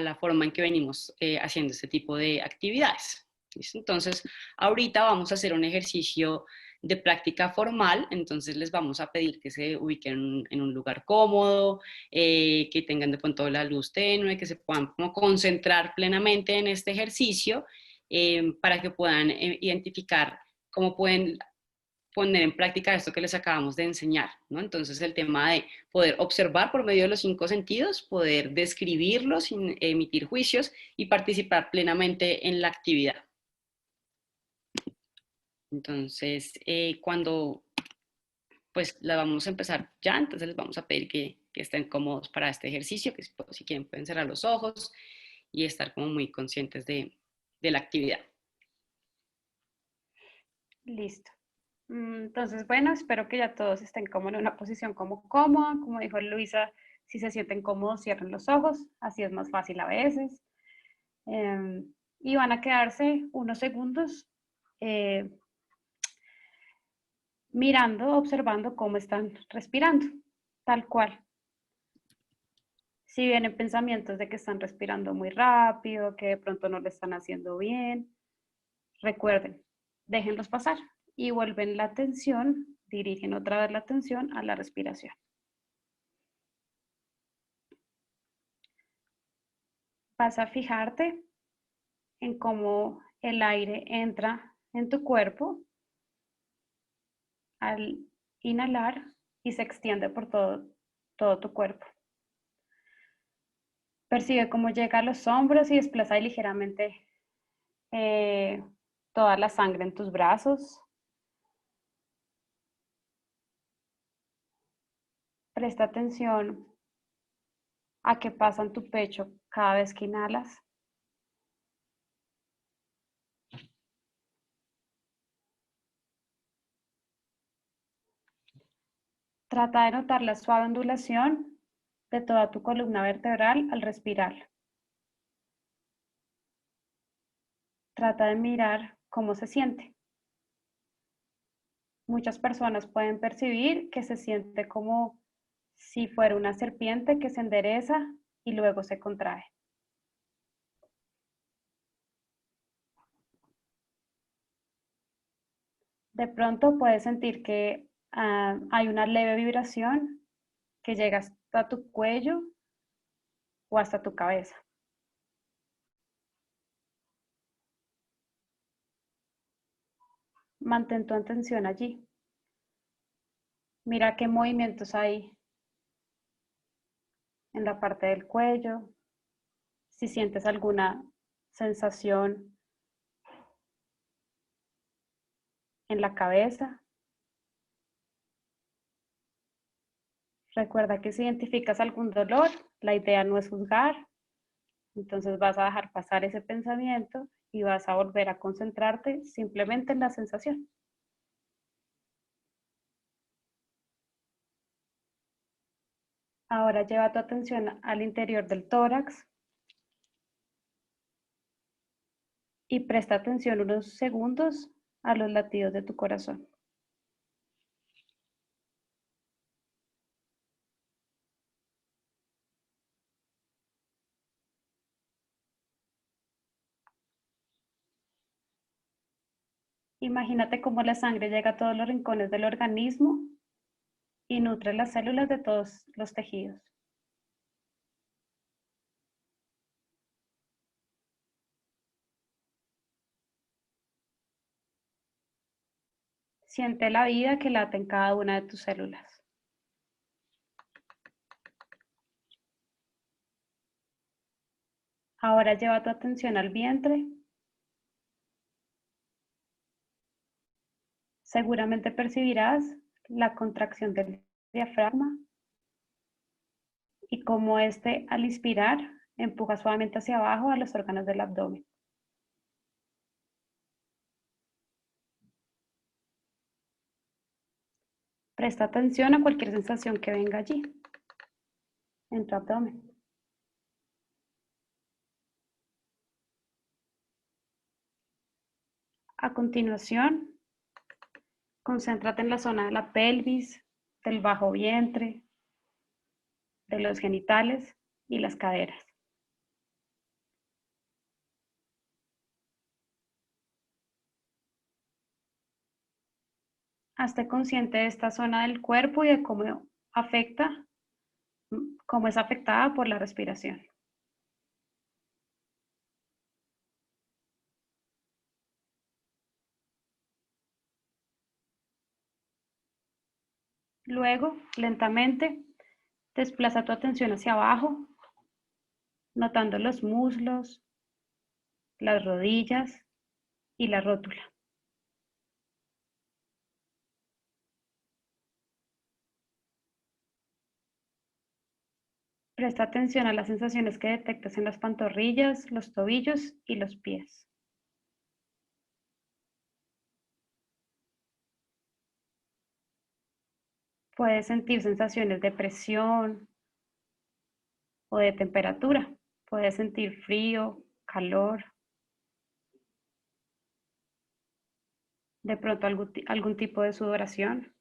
la forma en que venimos haciendo este tipo de actividades. ¿Listo? Entonces, ahorita vamos a hacer un ejercicio de práctica formal, entonces les vamos a pedir que se ubiquen en un lugar cómodo, que tengan de pronto la luz tenue, que se puedan como concentrar plenamente en este ejercicio para que puedan identificar cómo pueden poner en práctica esto que les acabamos de enseñar, ¿no? Entonces el tema de poder observar por medio de los 5 sentidos, poder describirlos sin emitir juicios y participar plenamente en la actividad. Entonces, cuando pues la vamos a empezar ya, entonces les vamos a pedir que estén cómodos para este ejercicio, que si quieren pueden cerrar los ojos y estar como muy conscientes de la actividad. Listo. Entonces, bueno, espero que ya todos estén como en una posición como cómoda. Como dijo Luisa, si se sienten cómodos, cierren los ojos. Así es más fácil a veces. Y van a quedarse unos segundos mirando, observando cómo están respirando, tal cual. Si vienen pensamientos de que están respirando muy rápido, que de pronto no lo están haciendo bien, recuerden, déjenlos pasar y vuelven la atención, dirigen otra vez la atención a la respiración. Vas a fijarte en cómo el aire entra en tu cuerpo al inhalar y se extiende por todo tu cuerpo. Percibe cómo llega a los hombros y desplaza ligeramente toda la sangre en tus brazos. Presta atención a qué pasa en tu pecho cada vez que inhalas. Trata de notar la suave ondulación de toda tu columna vertebral al respirar. Trata de mirar cómo se siente. Muchas personas pueden percibir que se siente como si fuera una serpiente que se endereza y luego se contrae. De pronto puedes sentir que hay una leve vibración que llega hasta tu cuello o hasta tu cabeza. Mantén tu atención allí. Mira qué movimientos hay en la parte del cuello, si sientes alguna sensación en la cabeza. Recuerda que si identificas algún dolor, la idea no es juzgar, entonces vas a dejar pasar ese pensamiento y vas a volver a concentrarte simplemente en la sensación. Ahora lleva tu atención al interior del tórax y presta atención unos segundos a los latidos de tu corazón. Imagínate cómo la sangre llega a todos los rincones del organismo y nutre las células de todos los tejidos. Siente la vida que late en cada una de tus células. Ahora lleva tu atención al vientre. Seguramente percibirás la contracción del diafragma y cómo este al inspirar empuja suavemente hacia abajo a los órganos del abdomen. Presta atención a cualquier sensación que venga allí, en tu abdomen. A continuación, concéntrate en la zona de la pelvis, del bajo vientre, de los genitales y las caderas. Hazte consciente de esta zona del cuerpo y de cómo es afectada por la respiración. Luego, lentamente, desplaza tu atención hacia abajo, notando los muslos, las rodillas y la rótula. Presta atención a las sensaciones que detectas en las pantorrillas, los tobillos y los pies. Puedes sentir sensaciones de presión o de temperatura. Puedes sentir frío, calor, de pronto algún tipo de sudoración.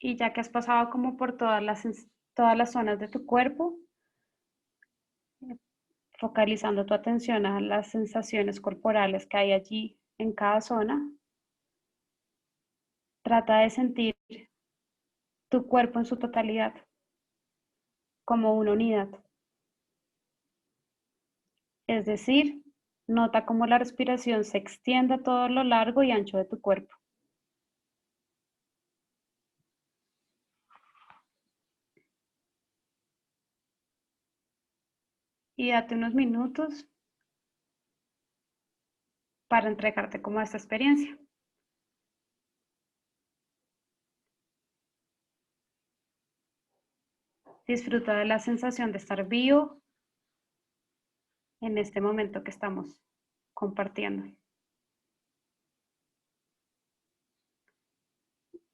Y ya que has pasado como por todas las zonas de tu cuerpo, focalizando tu atención a las sensaciones corporales que hay allí en cada zona, trata de sentir tu cuerpo en su totalidad, como una unidad. Es decir, nota cómo la respiración se extiende a todo lo largo y ancho de tu cuerpo. Y date unos minutos para entregarte como a esta experiencia. Disfruta de la sensación de estar vivo en este momento que estamos compartiendo.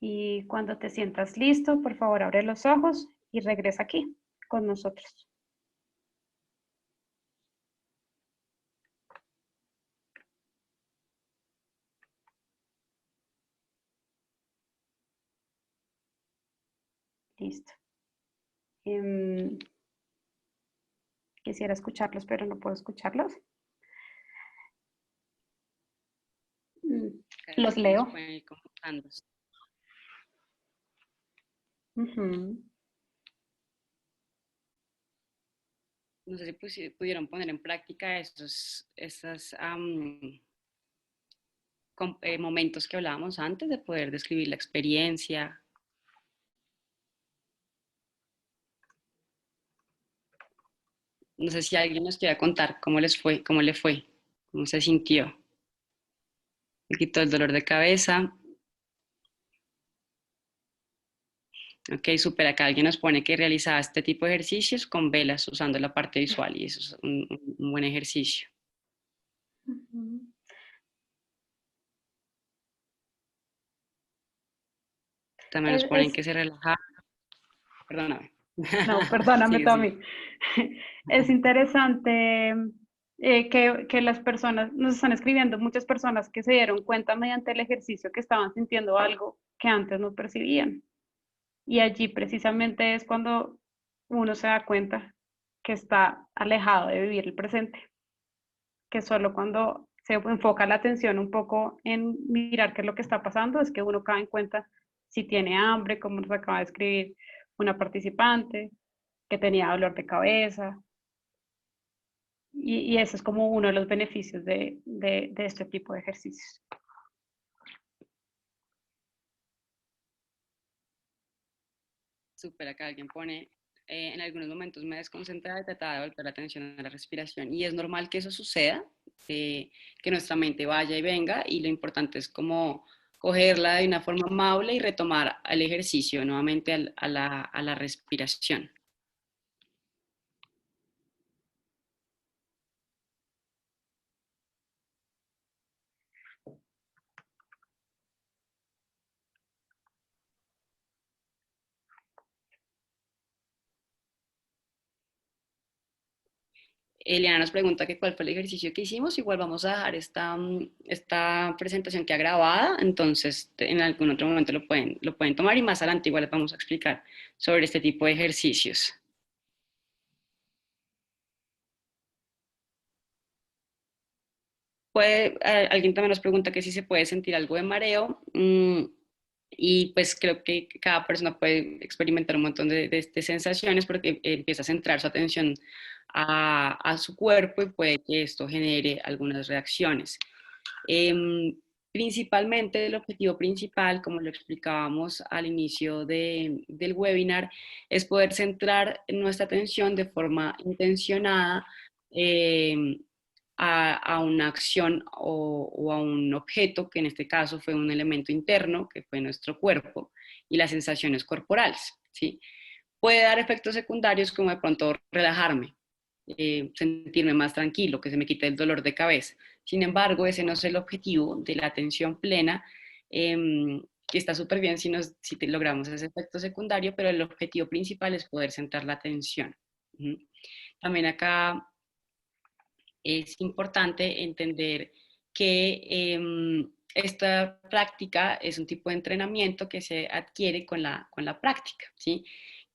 Y cuando te sientas listo, por favor, abre los ojos y regresa aquí con nosotros. Listo. Quisiera escucharlos, pero no puedo escucharlos. Los leo. No sé si pudieron poner en práctica estos momentos que hablábamos antes de poder describir la experiencia. No sé si alguien nos quiera contar cómo les fue, cómo le fue, cómo se sintió. Me quitó el dolor de cabeza. Ok, súper. Acá alguien nos pone que realizaba este tipo de ejercicios con velas usando la parte visual y eso es un buen ejercicio. También nos ponen que se relajaba. Perdóname. No, perdóname, Sigue, sigue. Tommy. Es interesante que las personas, nos están escribiendo muchas personas que se dieron cuenta mediante el ejercicio que estaban sintiendo algo que antes no percibían. Y allí precisamente es cuando uno se da cuenta que está alejado de vivir el presente, que solo cuando se enfoca la atención un poco en mirar qué es lo que está pasando es que uno cae en cuenta si tiene hambre, como nos acaba de escribir una participante, que tenía dolor de cabeza. Y ese es como uno de los beneficios de este tipo de ejercicios. Súper, acá alguien pone, en algunos momentos me desconcentraba y trataba de volver la atención a la respiración. Y es normal que eso suceda, que nuestra mente vaya y venga, y lo importante es como cogerla de una forma amable y retomar el ejercicio nuevamente a la respiración. Eliana nos pregunta que cuál fue el ejercicio que hicimos. Igual vamos a dejar esta presentación que ha grabada, entonces en algún otro momento lo pueden tomar y más adelante igual les vamos a explicar sobre este tipo de ejercicios. Alguien también nos pregunta que si se puede sentir algo de mareo. Y pues creo que cada persona puede experimentar un montón de sensaciones porque empieza a centrar su atención a su cuerpo y puede que esto genere algunas reacciones. Principalmente el objetivo principal, como lo explicábamos al inicio del webinar, es poder centrar nuestra atención de forma intencionada eh, a una acción o a un objeto, que en este caso fue un elemento interno, que fue nuestro cuerpo, y las sensaciones corporales, ¿sí? Puede dar efectos secundarios como de pronto relajarme, sentirme más tranquilo, que se me quite el dolor de cabeza. Sin embargo, ese no es el objetivo de la atención plena, que está súper bien si logramos ese efecto secundario, pero el objetivo principal es poder centrar la atención. También acá es importante entender que esta práctica es un tipo de entrenamiento que se adquiere con la práctica, ¿sí?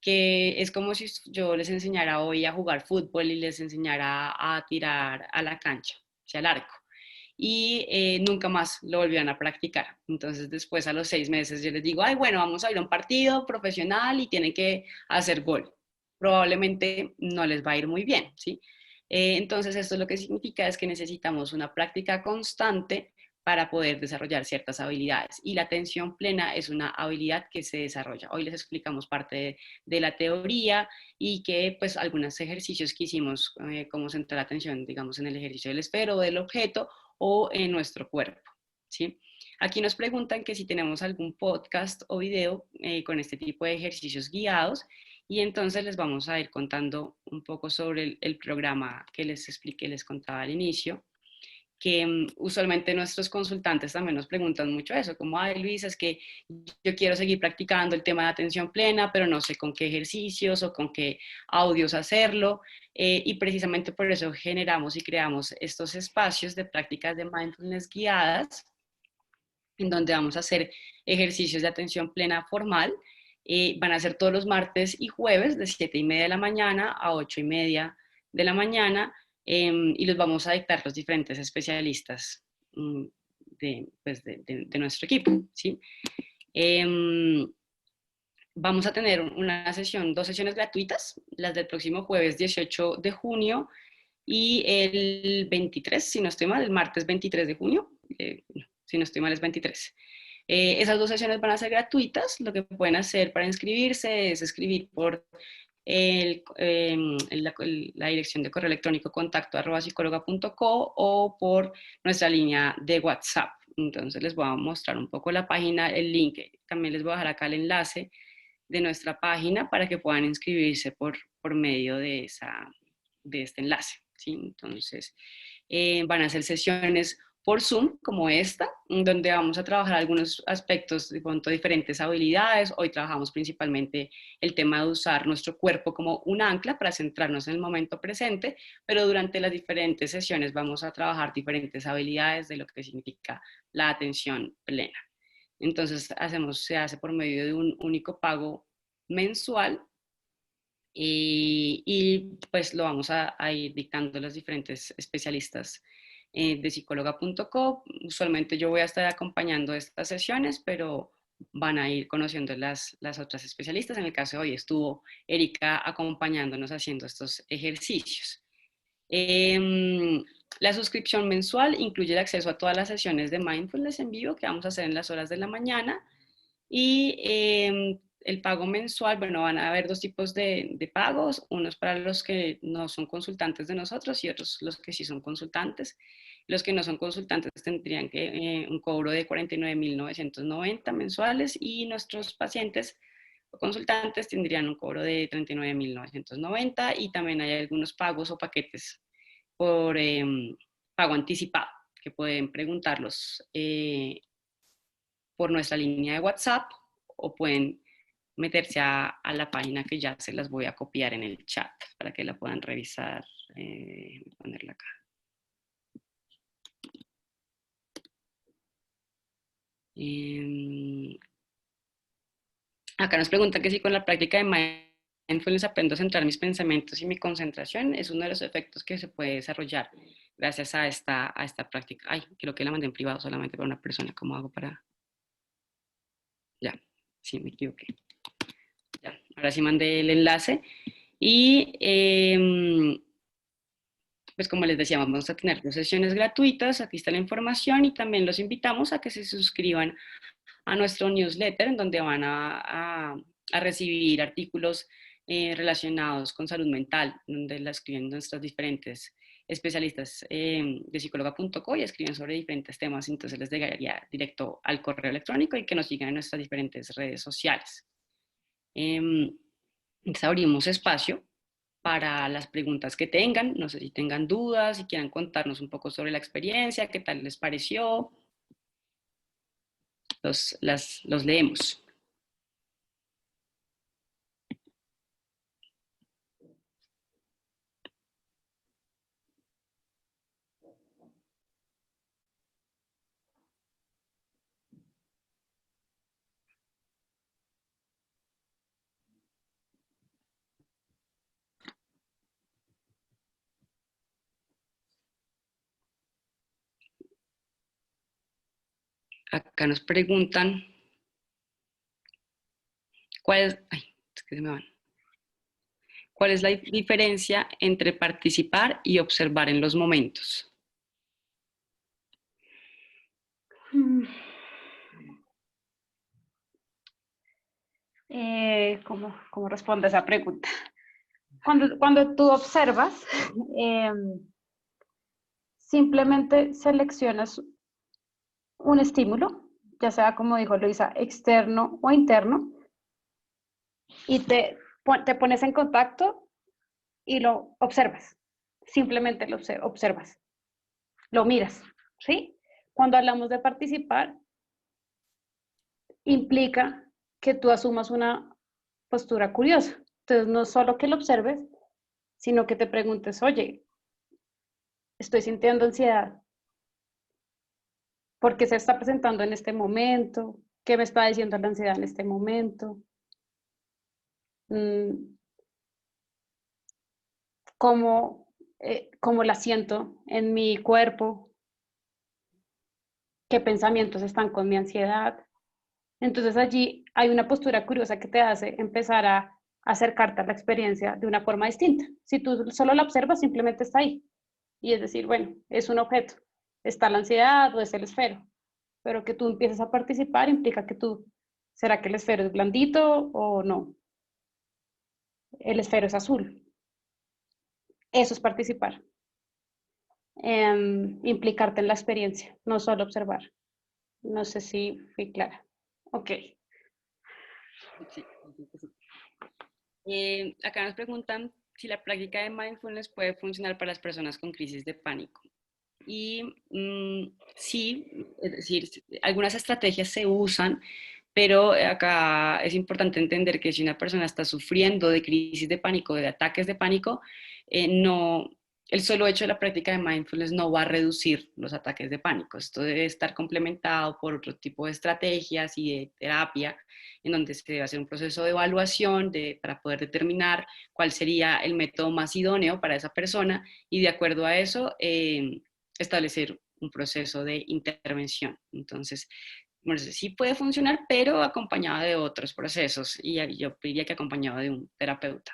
Que es como si yo les enseñara hoy a jugar fútbol y les enseñara a tirar a la cancha, hacia el arco. Y nunca más lo volvieron a practicar. Entonces después a los 6 meses yo les digo, ay, bueno, vamos a ir a un partido profesional y tienen que hacer gol. Probablemente no les va a ir muy bien, ¿sí? Entonces esto lo que significa es que necesitamos una práctica constante para poder desarrollar ciertas habilidades. Y la atención plena es una habilidad que se desarrolla. Hoy les explicamos parte de la teoría y que pues algunos ejercicios que hicimos, como centrar la atención, digamos, en el ejercicio del esfero o del objeto o en nuestro cuerpo, ¿sí? Aquí nos preguntan que si tenemos algún podcast o video con este tipo de ejercicios guiados, y entonces les vamos a ir contando un poco sobre el programa que les expliqué, les contaba al inicio, que usualmente nuestros consultantes también nos preguntan mucho eso, como, ay Luisa, es que yo quiero seguir practicando el tema de atención plena, pero no sé con qué ejercicios o con qué audios hacerlo, y precisamente por eso generamos y creamos estos espacios de prácticas de mindfulness guiadas, en donde vamos a hacer ejercicios de atención plena formal. Van a ser todos los martes y jueves de 7:30 de la mañana a 8:30 de la mañana, y los vamos a dictar los diferentes especialistas pues de nuestro equipo, ¿sí? Vamos a tener una sesión, 2 sesiones gratuitas, las del próximo jueves 18 de junio y el 23, si no estoy mal, el martes 23 de junio, si no estoy mal es 23. Esas 2 sesiones van a ser gratuitas. Lo que pueden hacer para inscribirse es escribir por la dirección de correo electrónico contacto@psicologa.co o por nuestra línea de WhatsApp. Entonces les voy a mostrar un poco la página, el link, también les voy a dejar acá el enlace de nuestra página para que puedan inscribirse por medio de este enlace, ¿sí? Entonces, van a ser sesiones por Zoom, como esta, donde vamos a trabajar algunos aspectos de pronto diferentes habilidades. Hoy trabajamos principalmente el tema de usar nuestro cuerpo como un ancla para centrarnos en el momento presente, pero durante las diferentes sesiones vamos a trabajar diferentes habilidades de lo que significa la atención plena. Entonces se hace por medio de un único pago mensual, y pues lo vamos a ir dictando los diferentes especialistas de psicóloga.co. Usualmente yo voy a estar acompañando estas sesiones, pero van a ir conociendo las otras especialistas. En el caso de hoy estuvo Erika acompañándonos haciendo estos ejercicios. La suscripción mensual incluye el acceso a todas las sesiones de mindfulness en vivo que vamos a hacer en las horas de la mañana, y el pago mensual, bueno, van a haber dos tipos de pagos, unos para los que no son consultantes de nosotros y otros los que sí son consultantes. Los que no son consultantes tendrían un cobro de 49.990 mensuales y nuestros pacientes o consultantes tendrían un cobro de 39.990 y también hay algunos pagos o paquetes por pago anticipado que pueden preguntarlos por nuestra línea de WhatsApp o pueden meterse a la página que ya se las voy a copiar en el chat para que la puedan revisar. Voy a ponerla acá. Acá nos preguntan que si con la práctica de mindfulness aprendo a centrar mis pensamientos y mi concentración. Es uno de los efectos que se puede desarrollar gracias a esta práctica. Ay, creo que la mandé en privado solamente para una persona. ¿Cómo hago para...? Ya, sí, me equivoqué. Ya, ahora sí mandé el enlace. Y pues como les decía, vamos a tener 2 sesiones gratuitas. Aquí está la información y también los invitamos a que se suscriban a nuestro newsletter en donde van a recibir artículos relacionados con salud mental, donde la escriben nuestros diferentes especialistas de psicóloga.co y escriben sobre diferentes temas, entonces les llegaría directo al correo electrónico y que nos sigan en nuestras diferentes redes sociales. Entonces abrimos espacio para las preguntas que tengan, no sé si tengan dudas, si quieran contarnos un poco sobre la experiencia, qué tal les pareció, los leemos. Acá nos preguntan ¿cuál es la diferencia entre participar y observar en los momentos? ¿Cómo responde esa pregunta? Cuando tú observas, simplemente seleccionas un estímulo, ya sea como dijo Luisa, externo o interno, y te pones en contacto y lo observas. Simplemente lo observas, lo miras, ¿sí? Cuando hablamos de participar, implica que tú asumas una postura curiosa. Entonces, no solo que lo observes, sino que te preguntes, oye, estoy sintiendo ansiedad. ¿Por qué se está presentando en este momento? ¿Qué me está diciendo la ansiedad en este momento? ¿Cómo la siento en mi cuerpo? ¿Qué pensamientos están con mi ansiedad? Entonces allí hay una postura curiosa que te hace empezar a acercarte a la experiencia de una forma distinta. Si tú solo la observas, simplemente está ahí. Y es decir, bueno, es un objeto. Está la ansiedad o es el esfero. Pero que tú empieces a participar implica que ¿será que el esfero es blandito o no? El esfero es azul. Eso es participar. Implicarte en la experiencia, no solo observar. No sé si fui clara. Ok. Sí, sí. Acá nos preguntan si la práctica de mindfulness puede funcionar para las personas con crisis de pánico. Y sí, es decir, algunas estrategias se usan, pero acá es importante entender que si una persona está sufriendo de crisis de pánico, de ataques de pánico, no, el solo hecho de la práctica de mindfulness no va a reducir los ataques de pánico. Esto debe estar complementado por otro tipo de estrategias y de terapia, en donde se debe hacer un proceso de evaluación para poder determinar cuál sería el método más idóneo para esa persona y de acuerdo a eso establecer un proceso de intervención. Entonces, bueno, sí puede funcionar, pero acompañado de otros procesos y yo diría que acompañado de un terapeuta.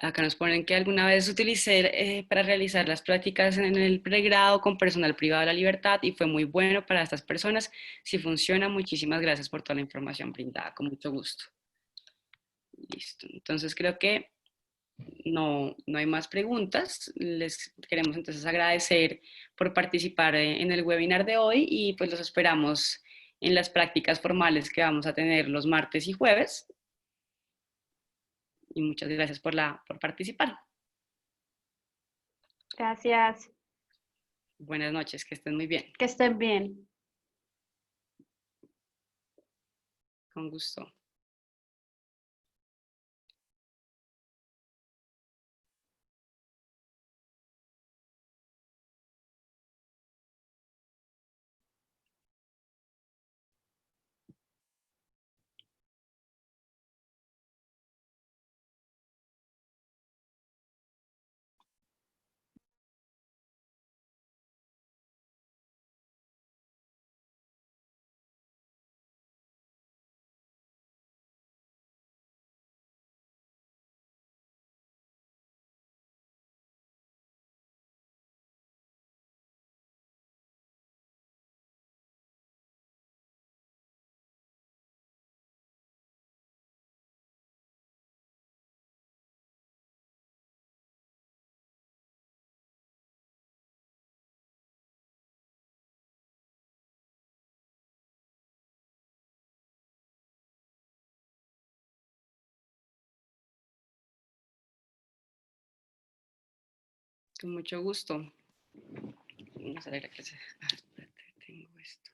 Acá nos ponen que alguna vez utilicé para realizar las prácticas en el pregrado con personal privado de la libertad y fue muy bueno para estas personas. Si funciona, muchísimas gracias por toda la información brindada, con mucho gusto. Listo. Entonces creo que no hay más preguntas. Les queremos entonces agradecer por participar en el webinar de hoy y pues los esperamos en las prácticas formales que vamos a tener los martes y jueves. Y muchas gracias por participar. Gracias. Buenas noches, que estén muy bien. Que estén bien. Con gusto. Con mucho gusto. Vamos a ver la clase. Ah, espérate, tengo esto.